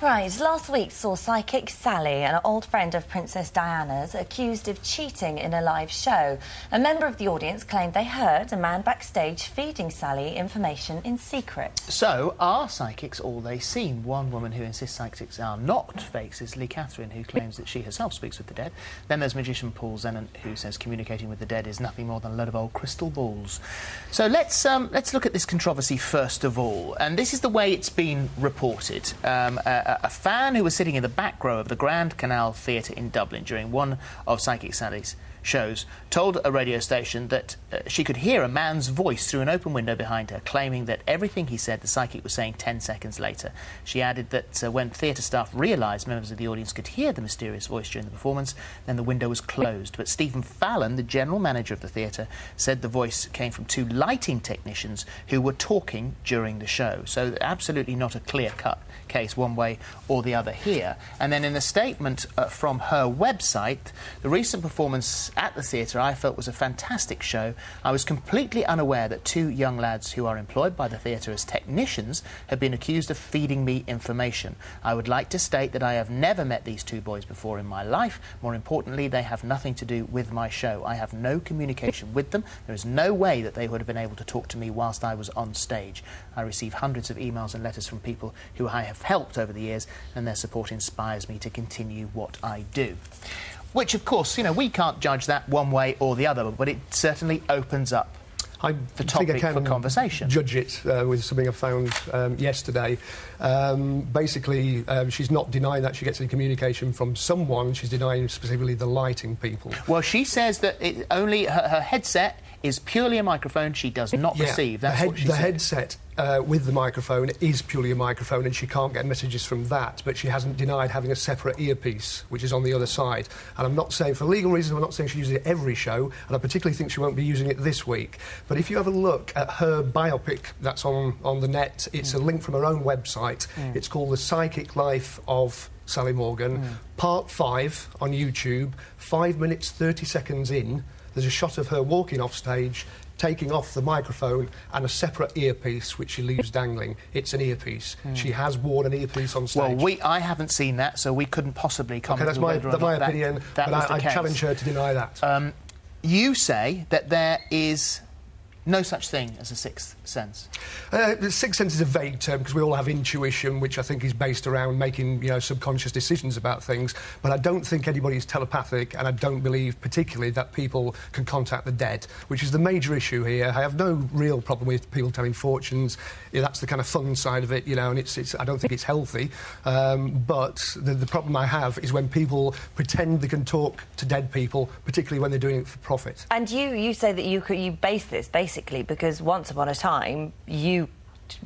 Right, last week saw psychic Sally, an old friend of Princess Diana's, accused of cheating in a live show. A member of the audience claimed they heard a man backstage feeding Sally information in secret. So, are psychics all they seem? One woman who insists psychics are not fakes is Lee Catherine, who claims that she herself speaks with the dead. Then there's magician Paul Zennant, who says communicating with the dead is nothing more than a load of old crystal balls. So let's look at this controversy first of all. And this is the way it's been reported. A fan who was sitting in the back row of the Grand Canal Theatre in Dublin during one of Psychic Sally's shows told a radio station that she could hear a man's voice through an open window behind her, claiming that everything he said the psychic was saying 10 seconds later. She added that when theatre staff realised members of the audience could hear the mysterious voice during the performance, then the window was closed. But Stephen Fallon, the general manager of the theatre, said the voice came from two lighting technicians who were talking during the show. So absolutely not a clear-cut case one way or the other here. And then in a statement from her website, the recent performance at the theatre I felt was a fantastic show. I was completely unaware that two young lads who are employed by the theatre as technicians had been accused of feeding me information. I would like to state that I have never met these two boys before in my life. More importantly, they have nothing to do with my show. I have no communication with them. There is no way that they would have been able to talk to me whilst I was on stage. I receive hundreds of emails and letters from people who I have helped over the years, and their support inspires me to continue what I do. Which, of course, you know, we can't judge that one way or the other, but it certainly opens up the topic for conversation. Judge it with something I found yesterday. Basically, she's not denying that she gets any communication from someone. She's denying specifically the lighting people. Well, she says that only her headset is purely a microphone. She does not receive. That's what she said. The headset with the microphone is purely a microphone, and she can't get messages from that, but she hasn't denied having a separate earpiece, which is on the other side. And I'm not saying, for legal reasons, I'm not saying she uses it every show, and I particularly think she won't be using it this week. But if you have a look at her biopic that's on the net, it's a link from her own website. It's called The Psychic Life of Sally Morgan, Part 5 on YouTube, 5 minutes, 30 seconds in. There's a shot of her walking off stage, taking off the microphone and a separate earpiece which she leaves dangling. It's an earpiece. She has worn an earpiece on stage. Well, I haven't seen that, so we couldn't possibly comment. Okay, that's my opinion, but I challenge her to deny that. You say that there is no such thing as a sixth sense. The sixth sense is a vague term because we all have intuition, which I think is based around making, you know, subconscious decisions about things. But I don't think anybody is telepathic, and I don't believe particularly that people can contact the dead, which is the major issue here. I have no real problem with people telling fortunes. Yeah, that's the kind of fun side of it, you know, and I don't think it's healthy. But the problem I have is when people pretend they can talk to dead people, particularly when they're doing it for profit. And you say that you base this basically because once upon a time you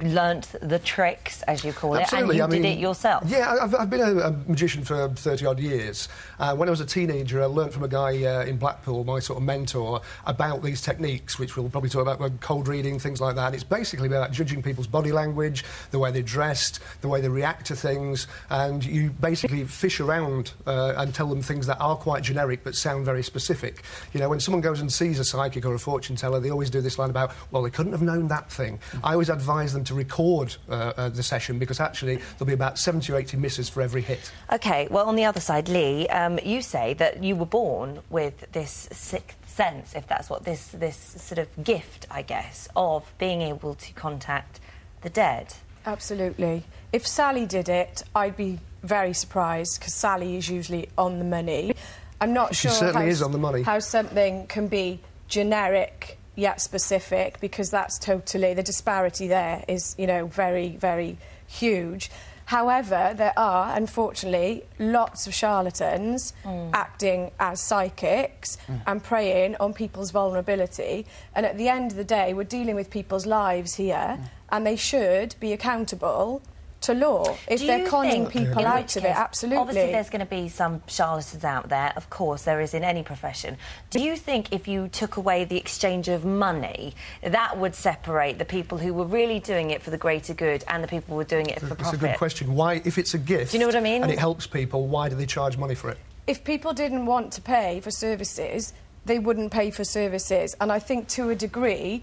learnt the tricks, as you call it, and you did it yourself. Yeah, I've been a magician for 30-odd years. When I was a teenager, I learnt from a guy in Blackpool, my sort of mentor, about these techniques, which we'll probably talk about, like cold reading, things like that. It's basically about judging people's body language, the way they're dressed, the way they react to things, and you basically fish around and tell them things that are quite generic but sound very specific. You know, when someone goes and sees a psychic or a fortune teller, they always do this line about, well, they couldn't have known that thing. I always advise them to record the session because actually there'll be about 70 or 80 misses for every hit. OK, well, on the other side, Lee, you say that you were born with this sixth sense, if that's what this sort of gift, I guess, of being able to contact the dead. Absolutely. If Sally did it, I'd be very surprised because Sally is usually on the money. I'm not sure how something can be generic yet specific, because that's totally, the disparity there is, you know, very, very huge. However, there are, unfortunately, lots of charlatans acting as psychics and preying on people's vulnerability. And at the end of the day, we're dealing with people's lives here, and they should be accountable to law if they're conning people out of it. Absolutely. Obviously, there's going to be some charlatans out there. Of course, there is in any profession. Do you think if you took away the exchange of money, that would separate the people who were really doing it for the greater good and the people who were doing it for profit? It's a good question. Why, if it's a gift, do you know what I mean? And it helps people, why do they charge money for it? If people didn't want to pay for services, they wouldn't pay for services. And I think to a degree,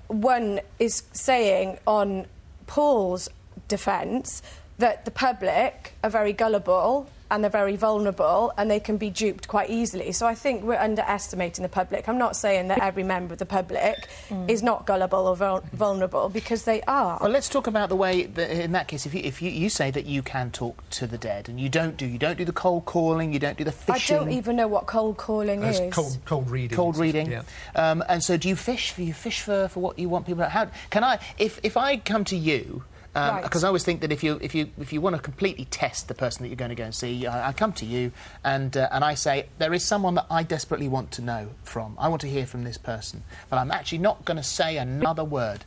one is saying on Paul's defence that the public are very gullible and they're very vulnerable and they can be duped quite easily. So I think we're underestimating the public. I'm not saying that every member of the public is not gullible or vulnerable, because they are. Well, let's talk about the way that, in that case, if you say that you can talk to the dead, and you don't do the cold calling, you don't do the fishing. I don't even know what cold calling is. Cold reading. Cold reading. Yeah. And so do you fish? Do you fish for what you want people? How can I? If I come to you. Because I always think that if you want to completely test the person that you're going to go and see, I come to you and I say, there is someone that I desperately want to know from. I want to hear from this person, but I'm actually not going to say another word.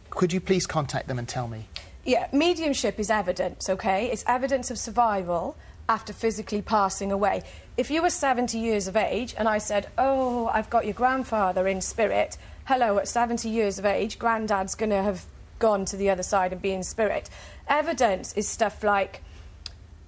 Could you please contact them and tell me? Yeah, mediumship is evidence, OK? It's evidence of survival after physically passing away. If you were 70 years of age and I said, oh, I've got your grandfather in spirit, hello, at 70 years of age, Grandad's going to have gone to the other side and be in spirit. Evidence is stuff like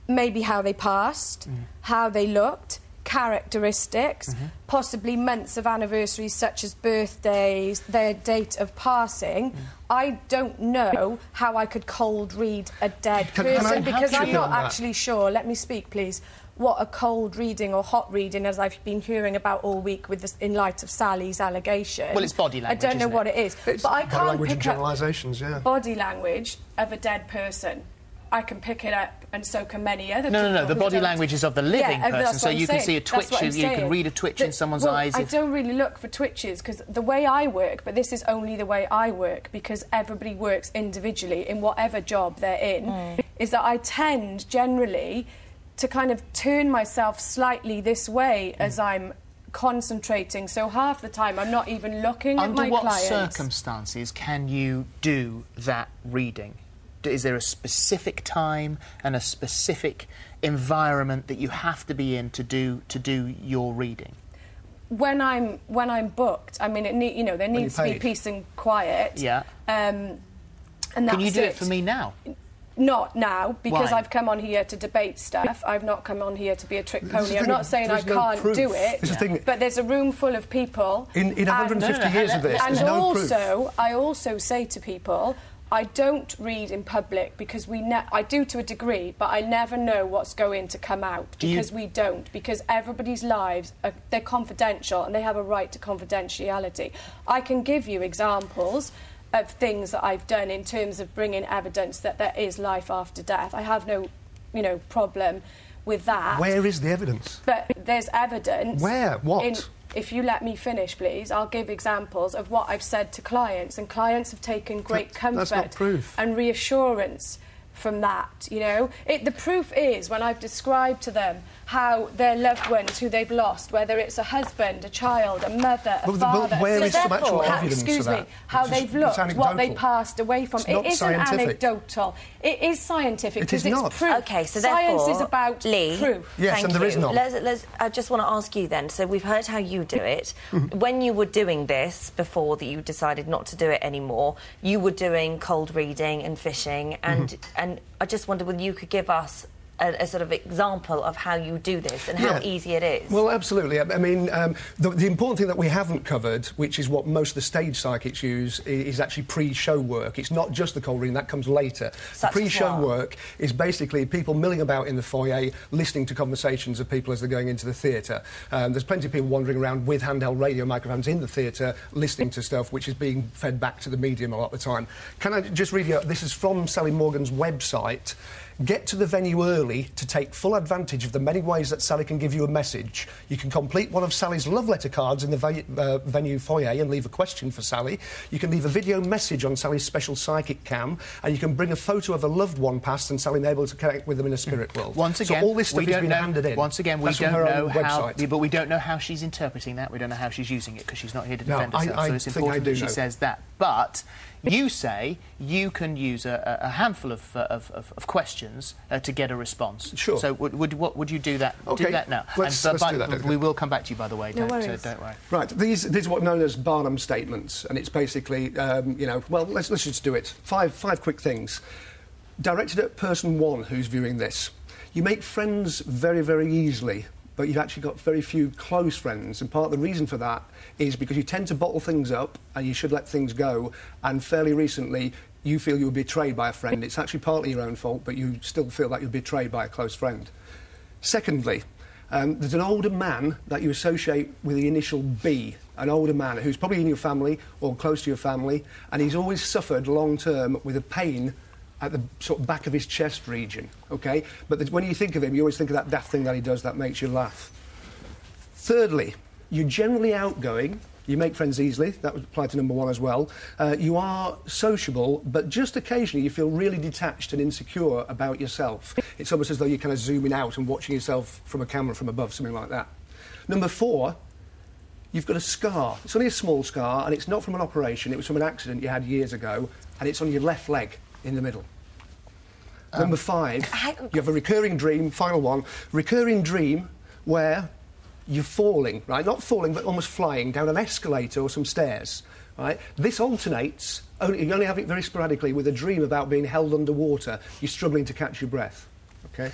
maybe how they passed, how they looked, characteristics, possibly months of anniversaries such as birthdays, their date of passing. I don't know how I could cold read a dead person because I'm not actually sure. Let me speak, please. What a cold reading or hot reading, as I've been hearing about all week with this, in light of Sally's allegation. Well, it's body language. I don't know what it is, but I can't body language pick and generalisations. Yeah. Body language of a dead person. I can pick it up, and so can many other people. No. The body language is of the living person, so you can see a twitch. You can read a twitch in someone's eyes. I don't really look for twitches because the way I work, but this is only the way I work because everybody works individually in whatever job they're in, is that I tend generally to kind of turn myself slightly this way as I'm concentrating. So half the time I'm not even looking at my clients. Under what circumstances can you do that reading? Is there a specific time and a specific environment that you have to be in to do your reading? When I'm booked, I mean, there needs to be peace and quiet. Yeah. And that's Can you do it for me now? Not now, because Why? I've come on here to debate stuff. I've not come on here to be a trick pony. I'm not saying I can't do it, but there's a room full of people. In 150 years of this, and there's no proof. I also say to people, I don't read in public because I do to a degree, but I never know what's going to come out because we don't. Because everybody's lives, they're confidential and they have a right to confidentiality. I can give you examples of things that I've done in terms of bringing evidence that there is life after death. I have no, problem with that. Where is the evidence? But there's evidence. Where? What? If you let me finish, please, I'll give examples of what I've said to clients, and clients have taken great comfort and reassurance from that, The proof is when I've described to them how their loved ones who they've lost, whether it's a husband, a child, a mother, a father... But where is some actual evidence excuse me, how they've looked, what they passed away from. It isn't anecdotal. It is scientific because it's proof. OK, so science therefore, is about Lee, proof. Yes, and there is none. I just want to ask you then, so we've heard how you do it. When you were doing this, before that you decided not to do it anymore, you were doing cold reading and fishing, and I just wondered whether you could give us a sort of example of how you do this and how easy it is. Well, absolutely. I mean, the important thing that we haven't covered, which is what most of the stage psychics use, is actually pre-show work. It's not just the cold reading, that comes later. The pre-show work is basically people milling about in the foyer, listening to conversations of people as they're going into the theatre. There's plenty of people wandering around with handheld radio microphones in the theatre, listening to stuff which is being fed back to the medium a lot of the time. Can I just read you, this is from Sally Morgan's website. Get to the venue early to take full advantage of the many ways that Sally can give you a message. You can complete one of Sally's love letter cards in the venue foyer and leave a question for Sally. You can leave a video message on Sally's special psychic cam, and you can bring a photo of a loved one past and Sally able to connect with them in a spirit world. Once again, so all this stuff has been handed in. Once again, we don't know how, but we don't know how she's interpreting that. We don't know how she's using it because she's not here to defend herself. So it's important that she says that. But you say you can use a handful of questions to get a response. Sure. So would you do that? Okay. Do that now. Let's do that. We will come back to you, by the way. No don't worry. Right. These are what are known as Barnum statements, and it's basically, well, let's just do it. Five quick things. Directed at person one who's viewing this. You make friends very, very easily, but you've actually got very few close friends, and part of the reason for that is because you tend to bottle things up and you should let things go, and fairly recently you feel you were betrayed by a friend, it's actually partly your own fault, but you still feel like you're betrayed by a close friend. Secondly, there's an older man that you associate with the initial B, an older man who's probably in your family or close to your family, and he's always suffered long-term with a pain at the sort of back of his chest region, OK? But when you think of him, you always think of that daft thing that he does that makes you laugh. Thirdly, you're generally outgoing. You make friends easily. That would apply to number 1 as well. You are sociable, but just occasionally you feel really detached and insecure about yourself. It's almost as though you're kind of zooming out and watching yourself from a camera from above, something like that. Number 4, you've got a scar. It's only a small scar, and it's not from an operation. It was from an accident you had years ago, and it's on your left leg in the middle. Number 5, you have a recurring dream, final one, recurring dream where you're falling, right? Not falling, but almost flying down an escalator or some stairs, right? This alternates, you only have it very sporadically, with a dream about being held underwater. You're struggling to catch your breath, OK?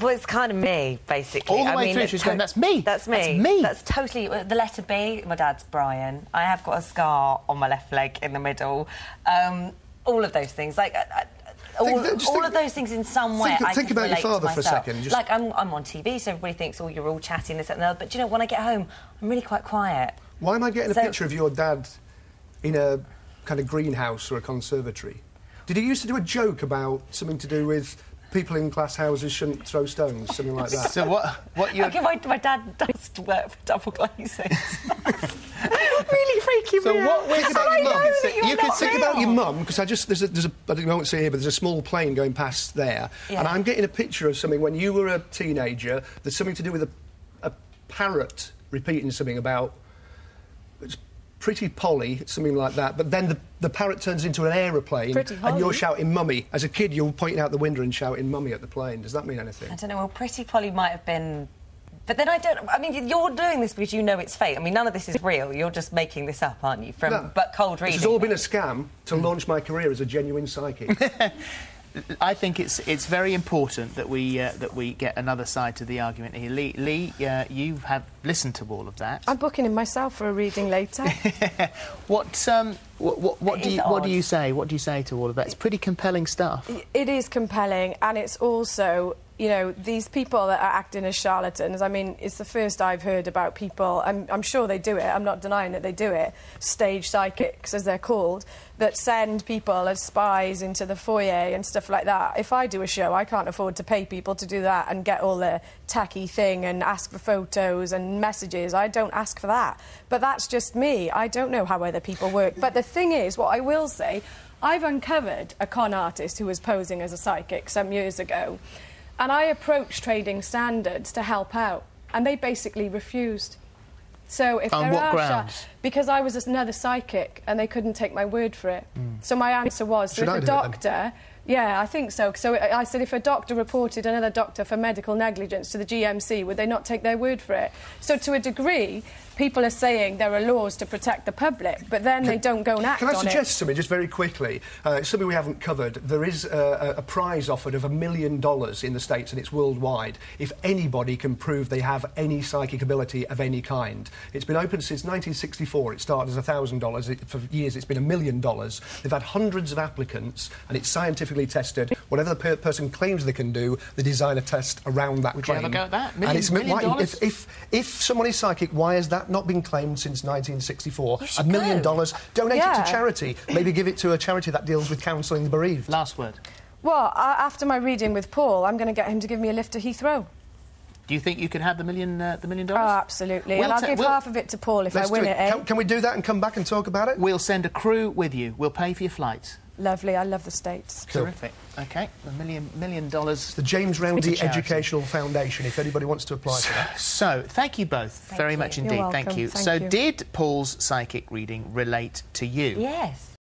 Well, it's kind of me, basically. All the way through, she's going, that's me. That's me. That's me. That's totally... The letter B, my dad's Brian. I have got a scar on my left leg in the middle. All of those things. Like... all of those things in some way. Think about your father for a second. Like, I'm on TV, so everybody thinks, oh, you're all chatting, this, that, and the other. But, you know, when I get home, I'm really quite quiet. Why am I getting a picture of your dad in a kind of greenhouse or a conservatory? Did he used to do a joke about something to do with people in glass houses shouldn't throw stones, something like that? So what you... Okay, my dad does work for Double Glazing. Really freaky. So what? Think about your mum. You can think about your mum, because I won't say here, but there's a small plane going past there, and I'm getting a picture of something when you were a teenager. There's something to do with a parrot repeating something about it's Pretty Polly, something like that. But then the parrot turns into an aeroplane, and you're shouting "Mummy." As a kid, you're pointing out the window and shouting "Mummy" at the plane. Does that mean anything? I don't know. Well, Pretty Polly might have been. But then I mean, you're doing this because you know it's fake. I mean, none of this is real. You're just making this up, aren't you? But cold reading. This has all been a scam to launch my career as a genuine psychic. I think it's very important that we get another side to the argument here. Lee, you have listened to all of that. I'm booking in myself for a reading later. What do you say? What do you say to all of that? It's pretty compelling stuff. It is compelling, and it's also, you know, these people that are acting as charlatans. I mean, it's the first I've heard about people. I'm sure they do it. I'm not denying that they do it. Stage psychics, as they're called, that send people as spies into the foyer and stuff like that. If I do a show, I can't afford to pay people to do that and get all the tacky thing and ask for photos and messages. I don't ask for that. But that's just me. I don't know how other people work. But the thing is, what I will say, I've uncovered a con artist who was posing as a psychic some years ago, and I approached Trading Standards to help out, and they basically refused. So if on there what are grounds? Because I was another psychic and they couldn't take my word for it. So my answer was, so if a doctor... Yeah, I think so. So I said, if a doctor reported another doctor for medical negligence to the GMC, would they not take their word for it? So to a degree, people are saying there are laws to protect the public, but then they don't go and act on it. Can I suggest something, just very quickly? It's something we haven't covered. There is a prize offered of $1 million in the States, and it's worldwide, if anybody can prove they have any psychic ability of any kind. It's been open since 1964. It started as $1,000. For years, it's been $1 million. They've had hundreds of applicants, and it's scientifically tested. Whatever the person claims they can do, they design a test around that claim. Would you ever go at that? $1 million? If someone is psychic, why has that not been claimed since 1964? $1 million. Donate it to charity. Maybe give it to a charity that deals with counselling the bereaved. Last word. Well, after my reading with Paul, I'm going to get him to give me a lift to Heathrow. Do you think you could have the $1 million? Oh, absolutely. And I'll give half of it to Paul if I win it, eh? Can we do that and come back and talk about it? We'll send a crew with you. We'll pay for your flights. Lovely. I love the States. Cool. Terrific. OK, $1 million. The James Roundy Educational Foundation, if anybody wants to apply for that. So, thank you both very much indeed. You're welcome. Thank you. Thank you. Did Paul's psychic reading relate to you? Yes.